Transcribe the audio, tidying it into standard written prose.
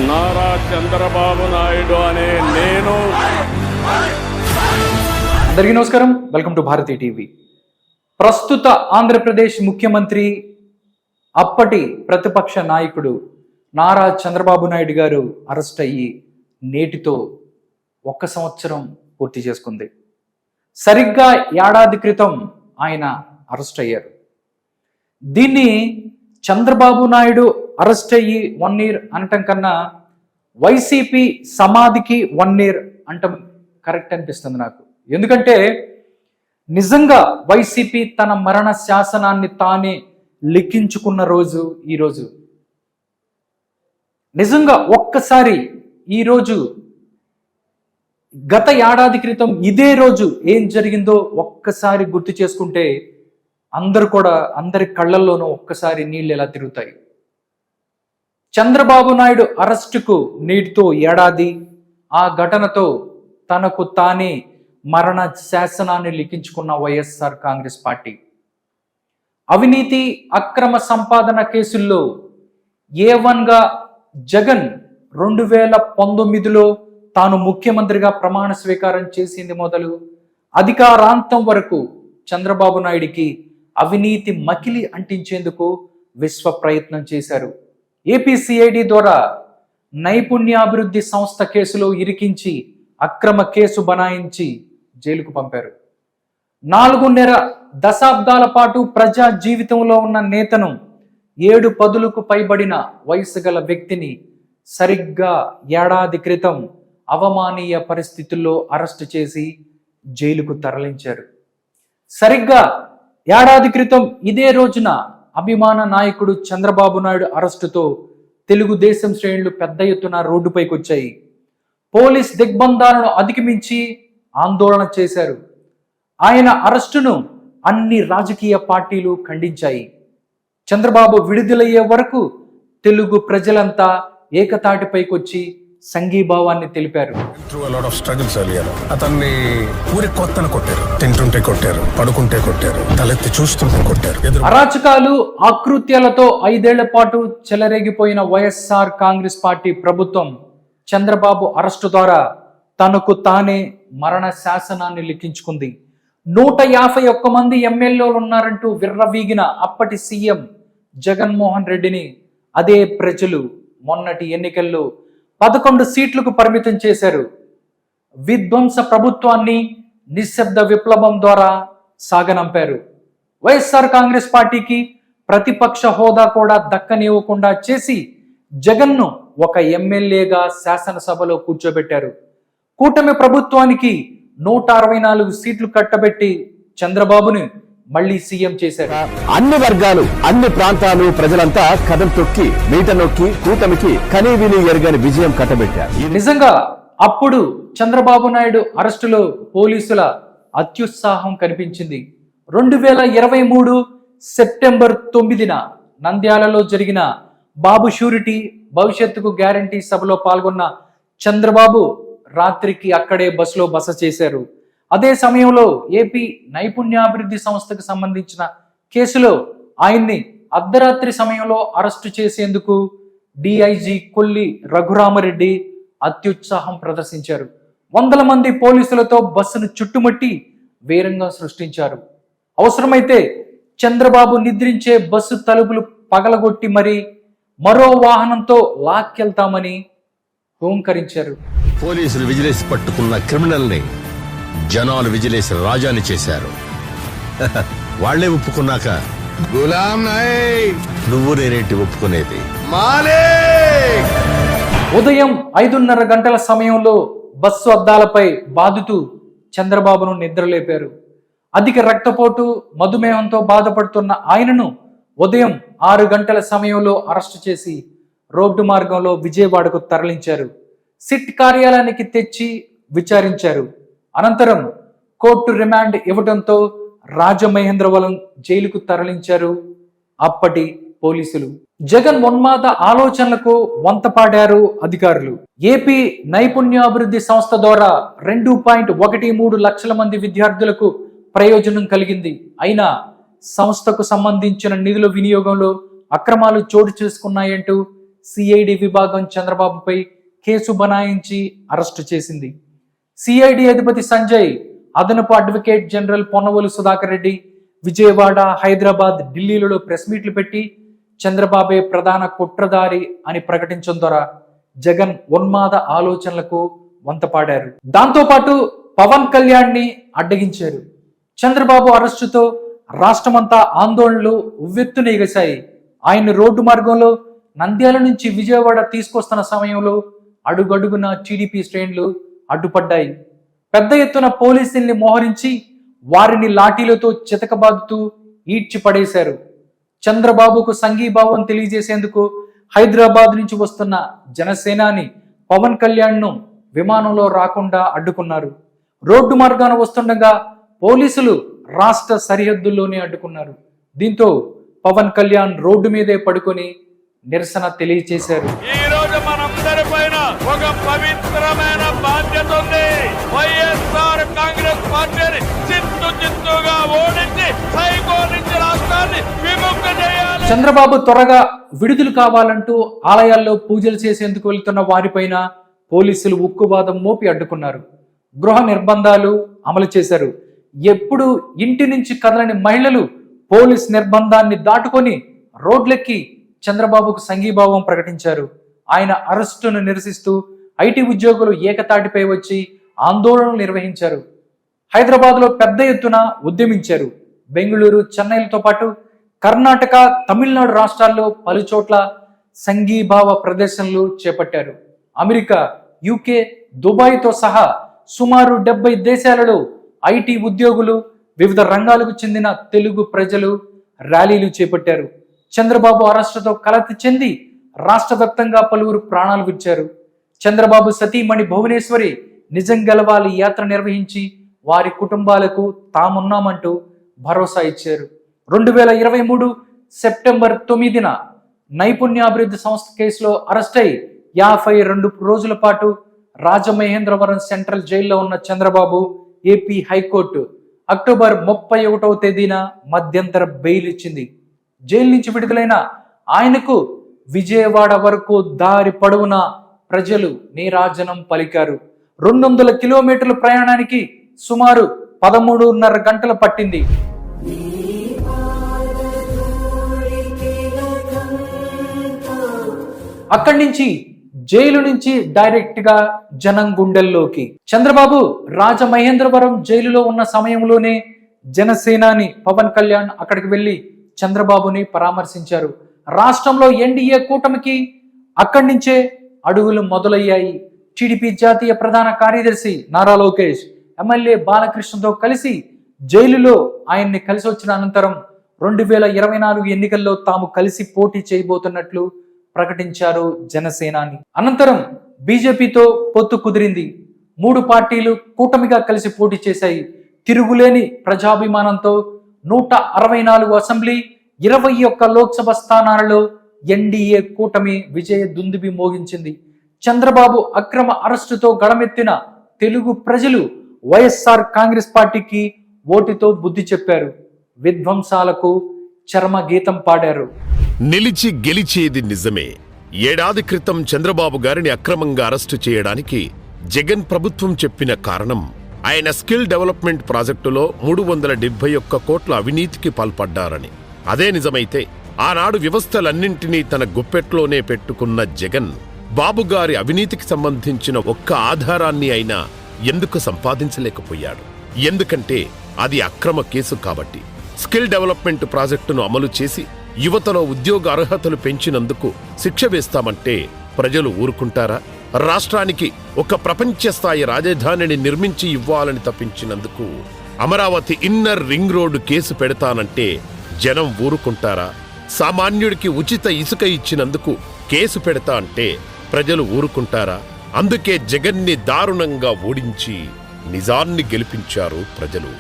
నారా చంద్రబాబు నాయుడు అనే నేను. అందరికీ నమస్కారం, వెల్కమ్ టు భారతీ టీవీ. ప్రస్తుత ఆంధ్రప్రదేశ్ ముఖ్యమంత్రి, అప్పటి ప్రతిపక్ష నాయకుడు నారా చంద్రబాబు నాయుడు గారు అరెస్ట్ అయ్యి నేటితో 1 సంవత్సరం పూర్తి చేసుకుంది. సరిగ్గా ఏడాది క్రితం ఆయన అరెస్ట్ అయ్యారు. దీన్ని చంద్రబాబు నాయుడు అరెస్ట్ అయ్యి 1 year అనటం కన్నా వైసీపీ సమాధికి 1 year అంటం కరెక్ట్ అనిపిస్తుంది నాకు. ఎందుకంటే నిజంగా వైసీపీ తన మరణ శాసనాన్ని తానే లిఖించుకున్న రోజు ఈరోజు. నిజంగా ఒక్కసారి ఈరోజు గత ఏడాది క్రితం ఇదే రోజు ఏం జరిగిందో ఒక్కసారి గుర్తు చేసుకుంటే అందరి కళ్ళల్లోనూ ఒక్కసారి నీళ్ళు ఎలా తిరుగుతాయి. చంద్రబాబు నాయుడు అరెస్టుకు నేటితో ఏడాది. ఆ ఘటనతో తనకు తానే మరణ శాసనాన్ని లిఖించుకున్న వైఎస్ఆర్ కాంగ్రెస్ పార్టీ. అవినీతి అక్రమ సంపాదన కేసుల్లో A1గా జగన్ 2019లో తాను ముఖ్యమంత్రిగా ప్రమాణ స్వీకారం చేసింది మొదలు అధికారాంతం వరకు చంద్రబాబు నాయుడికి అవినీతి మకిలి అంటించేందుకు విశ్వ ప్రయత్నం చేశారు. APCID ద్వారా నైపుణ్యాభివృద్ధి సంస్థ కేసులో ఇరికించి అక్రమ కేసు బనాయించి జైలుకు పంపారు. 4.5 దశాబ్దాల పాటు ప్రజా జీవితంలో ఉన్న నేతను 7 పదులకు పైబడిన వయసు గల వ్యక్తిని సరిగ్గా ఏడాది క్రితం అవమానీయ పరిస్థితుల్లో అరెస్టు చేసి జైలుకు తరలించారు. సరిగ్గా ఏడాది క్రితం ఇదే రోజున అభిమాన నాయకుడు చంద్రబాబు నాయుడు అరెస్టుతో తెలుగుదేశం శ్రేణులు పెద్ద ఎత్తున రోడ్డుపైకి వచ్చాయి. పోలీస్ దిగ్బంధాలను అధిగమించి ఆందోళన చేశారు. ఆయన అరెస్టును అన్ని రాజకీయ పార్టీలు ఖండించాయి. చంద్రబాబు విడుదలయ్యే వరకు తెలుగు ప్రజలంతా ఏకతాటిపైకి వచ్చి సంఘీభావాన్ని తెలిపారు. అతన్ని ఊరి కొత్తను కొట్టారు, తింటుంటే కొట్టారు, పడుకుంటే కొట్టారు, తలెత్తి చూస్తుంటే కొట్టారు. అరాచకాలు ఆకృత్యాలతో 5 ఏళ్ల పాటు చెలరేగిపోయిన వైఎస్ఆర్ కాంగ్రెస్ పార్టీ ప్రభుత్వం చంద్రబాబు అరెస్టు ద్వారా తనకు తానే మరణ శాసనాన్ని లిఖించుకుంది. 151 మంది ఎమ్మెల్యేలు ఉన్నారంటూ విర్రవీగిన అప్పటి సీఎం జగన్మోహన్ రెడ్డిని అదే ప్రజలు మొన్నటి ఎన్నికల్లో 11 సీట్లకు పరిమితం చేశారు. విధ్వంస ప్రభుత్వాన్ని నిశ్శబ్ద విప్లవం ద్వారా సాగనంపారు. వైఎస్ఆర్ కాంగ్రెస్ పార్టీకి ప్రతిపక్ష హోదా కూడా దక్కనివ్వకుండా చేసి జగన్ను ఒక ఎమ్మెల్యేగా శాసనసభలో కూర్చోబెట్టారు. కూటమి ప్రభుత్వానికి 164 సీట్లు కట్టబెట్టి చంద్రబాబుని మళ్లీ సీఎం చేశారు. అన్ని వర్గాలు, అన్ని ప్రాంతాలు ప్రజలంతా కదం తొక్కి మీట నొక్కి కూటమికి కనీవిని ఎరగని విజయం కట్టబెట్టారు. నిజంగా అప్పుడు చంద్రబాబు నాయుడు అరెస్టులో పోలీసుల అత్యుత్సాహం కనిపించింది. 2023 సెప్టెంబర్ 9న నంద్యాలలో జరిగిన బాబు షూరిటీ భవిష్యత్తుకు గ్యారంటీ సభలో పాల్గొన్న చంద్రబాబు రాత్రికి అక్కడే బస చేశారు. అదే సమయంలో ఏపీ నైపుణ్యాభివృద్ధి సంస్థకు సంబంధించిన కేసులో ఆయన్ని అర్ధరాత్రి సమయంలో అరెస్టు చేసేందుకు DIG కొల్లి రఘురామరెడ్డి అత్యుత్సాహం ప్రదర్శించారు. 100 మంది పోలీసులతో బస్సును చుట్టుముట్టి వీరంగం సృష్టించారు. అవసరమైతే చంద్రబాబు నిద్రించే బస్సు తలుపులు పగలగొట్టి మరో వాహనంతో లాక్కెళ్తామని హోంకరించారు. పోలీసులు విజిలేసి పట్టుకున్న క్రిమినల్ ని జనాలు విజిలేసి రాజాని చేశారు. వాళ్లే ఒప్పుకున్నాక గులాం నాయక్ నువ్వు నేనేంటి ఒప్పుకునేది? ఉదయం 5:30 గంటల సమయంలో బస్సు అద్దాలపై బాదుతూ చంద్రబాబును నిద్రలేపారు. అధిక రక్తపోటు మధుమేహంతో బాధపడుతున్న ఆయనను ఉదయం 6 గంటల సమయంలో అరెస్టు చేసి రోడ్డు మార్గంలో విజయవాడకు తరలించారు. సిట్ కార్యాలయానికి తెచ్చి విచారించారు. అనంతరం కోర్టు రిమాండ్ ఇవ్వడంతో రాజమహేంద్రవరం జైలుకు తరలించారు అప్పటి పోలీసులు. జగన్ ఉన్మాద ఆలోచనలకు వంతపాడారు అధికారులు. ఏపీ నైపుణ్యాభివృద్ధి సంస్థ ద్వారా 2.13 లక్షల మంది విద్యార్థులకు ప్రయోజనం కలిగింది. అయినా సంస్థకు సంబంధించిన నిధుల వినియోగంలో అక్రమాలు చోటు చేసుకున్నాయంటూ సిఐడి విభాగం చంద్రబాబుపై కేసు బనాయించి అరెస్టు చేసింది. సిఐడి అధిపతి సంజయ్, అదనపు అడ్వకేట్ జనరల్ పొన్నవోలు సుధాకర్ రెడ్డి విజయవాడ, హైదరాబాద్, ఢిల్లీలలో ప్రెస్ మీట్లు పెట్టి చంద్రబాబే ప్రధాన కుట్రదారి అని ప్రకటించడం ద్వారా జగన్ ఉన్మాద ఆలోచనలకు వంతపాడారు. దాంతోపాటు పవన్ కళ్యాణ్ ని అడ్డగించారు. చంద్రబాబు అరెస్టుతో రాష్ట్రమంతా ఆందోళనలు ఉవ్వెత్తున ఎగసాయి. ఆయన రోడ్డు మార్గంలో నంద్యాల నుంచి విజయవాడ తీసుకొస్తున్న సమయంలో అడుగడుగున టీడీపీ శ్రేణులు అడ్డుపడ్డాయి. పెద్ద ఎత్తున పోలీసుల్ని మోహరించి వారిని లాఠీలతో చితకబాదుతూ ఈడ్చి పడేశారు. చంద్రబాబుకు సంఘీభావం తెలియజేసేందుకు హైదరాబాద్ నుంచి వస్తున్న జనసేనాని పవన్ కళ్యాణ్ ను విమానంలో రాకుండా అడ్డుకున్నారు. రోడ్డు మార్గాన వస్తుండగా పోలీసులు రాష్ట్ర సరిహద్దుల్లోనే అడ్డుకున్నారు. దీంతో పవన్ కళ్యాణ్ రోడ్డు మీదే పడుకొని నిరసన తెలియచేశారు. ఈ రోజు మనందరి పైన ఒక పవిత్రమైన బాధ్యత ఉంది. వైఎస్ఆర్ కాంగ్రెస్ పార్టీని చిత్తుగా ఓడించి సైకో నుంచి రాష్ట్రాన్ని విముక్తి చేయాలి. చంద్రబాబు త్వరగా విడుదల కావాలంటూ ఆలయాల్లో పూజలు చేసేందుకు వెళ్తున్న వారిపైన పోలీసులు ఉక్కువాదం మోపి అడ్డుకున్నారు. గృహ నిర్బంధాలు అమలు చేశారు. ఎప్పుడు ఇంటి నుంచి కదలని మహిళలు పోలీస్ నిర్బంధాన్ని దాటుకొని రోడ్లెక్కి చంద్రబాబుకు సంఘీభావం ప్రకటించారు. ఆయన అరెస్టును నిరసిస్తూ ఐటీ ఉద్యోగులు ఏకతాటిపై వచ్చి ఆందోళనలు నిర్వహించారు. హైదరాబాద్లో పెద్ద ఎత్తున ఉద్యమించారు. బెంగళూరు, చెన్నైలతో పాటు కర్ణాటక, తమిళనాడు రాష్ట్రాల్లో పలుచోట్ల సంఘీభావ ప్రదర్శనలు చేపట్టారు. అమెరికా, యూకే, దుబాయ్తో సహా సుమారు 70 దేశాలలో ఐటీ ఉద్యోగులు, వివిధ రంగాలకు చెందిన తెలుగు ప్రజలు ర్యాలీలు చేపట్టారు. చంద్రబాబు అరెస్టుతో కలత చెంది రాష్ట్ర వ్యాప్తంగా పలువురు ప్రాణాలు విడిచారు. చంద్రబాబు సతీమణి భువనేశ్వరి నిజం గెలవాలి యాత్ర నిర్వహించి వారి కుటుంబాలకు తామున్నామంటూ భరోసా ఇచ్చారు. 2023 సెప్టెంబర్ 9న నైపుణ్యాభివృద్ధి సంస్థ కేసులో అరెస్ట్ అయి 52 రోజుల పాటు రాజమహేంద్రవరం సెంట్రల్ జైల్లో ఉన్న చంద్రబాబు ఏపీ హైకోర్టు అక్టోబర్ 31వ తేదీన మధ్యంతర బెయిల్ ఇచ్చింది. జైలు నుంచి విడుదలైన ఆయనకు విజయవాడ వరకు దారి పొడవునా ప్రజలు నీరాజనం పలికారు. 200 కిలోమీటర్ల ప్రయాణానికి సుమారు 13.5 గంటలు పట్టింది. అక్కడి నుంచి జైలు నుంచి డైరెక్ట్ గా జనం గుండెల్లోకి. చంద్రబాబు రాజమహేంద్రవరం జైలులో ఉన్న సమయంలోనే జనసేనాని పవన్ కళ్యాణ్ అక్కడికి వెళ్లి చంద్రబాబుని పరామర్శించారు. రాష్ట్రంలో ఎన్డీఏ కూటమికి అక్కడి నుంచే అడుగులు మొదలయ్యాయి. టీడీపీ జాతీయ ప్రధాన కార్యదర్శి నారా లోకేష్ ఎమ్మెల్యే బాలకృష్ణతో కలిసి జైలులో ఆయన్ని కలిసి వచ్చిన అనంతరం 2024 ఎన్నికల్లో తాము కలిసి పోటీ చేయబోతున్నట్లు ప్రకటించారు జనసేనాని. అనంతరం బీజేపీతో పొత్తు కుదిరింది. 3 పార్టీలు కూటమిగా కలిసి పోటీ చేశాయి. తిరుగులేని ప్రజాభిమానంతో 164 అసెంబ్లీ, 21 లోక్సభ స్థానాలలో ఎన్డీఏ కూటమి విజయ దుందుబి మోగించింది. చంద్రబాబు అక్రమ అరెస్టుతో గడమెత్తిన తెలుగు ప్రజలు వైఎస్ఆర్ కాంగ్రెస్ పార్టీకి ఓటుతో బుద్ధి చెప్పారు. విధ్వంసాలకు చర్మ గీతం పాడారు. నిలిచి గెలిచేది నిజమే. ఏడాది క్రితం చంద్రబాబు గారిని అక్రమంగా అరెస్టు చేయడానికి జగన్ ప్రభుత్వం చెప్పిన కారణం ఆయన స్కిల్ డెవలప్మెంట్ ప్రాజెక్టులో 371 కోట్ల అవినీతికి పాల్పడ్డారని. అదే నిజమైతే ఆనాడు వ్యవస్థలన్నింటినీ తన గుప్పెట్లోనే పెట్టుకున్న జగన్ బాబుగారి అవినీతికి సంబంధించిన ఒక్క ఆధారాన్ని అయినా ఎందుకు సంపాదించలేకపోయాడు? ఎందుకంటే అది అక్రమ కేసు కాబట్టి. స్కిల్ డెవలప్మెంట్ ప్రాజెక్టును అమలు చేసి యువతలో ఉద్యోగ అర్హతలు పెంచినందుకు శిక్ష వేస్తామంటే ప్రజలు ఊరుకుంటారా? రాష్ట్రానికి ఒక ప్రపంచ స్థాయి రాజధానిని నిర్మించి ఇవ్వాలని తప్పించినందుకు Amaravati inner ring road case పెడతానంటే జనం ఊరుకుంటారా? సామాన్యుడికి ఉచిత ఇసుక ఇచ్చినందుకు కేసు పెడతా అంటే ప్రజలు ఊరుకుంటారా? అందుకే జగన్ని దారుణంగా ఓడించి నిజాన్ని గెలిపించారు ప్రజలు.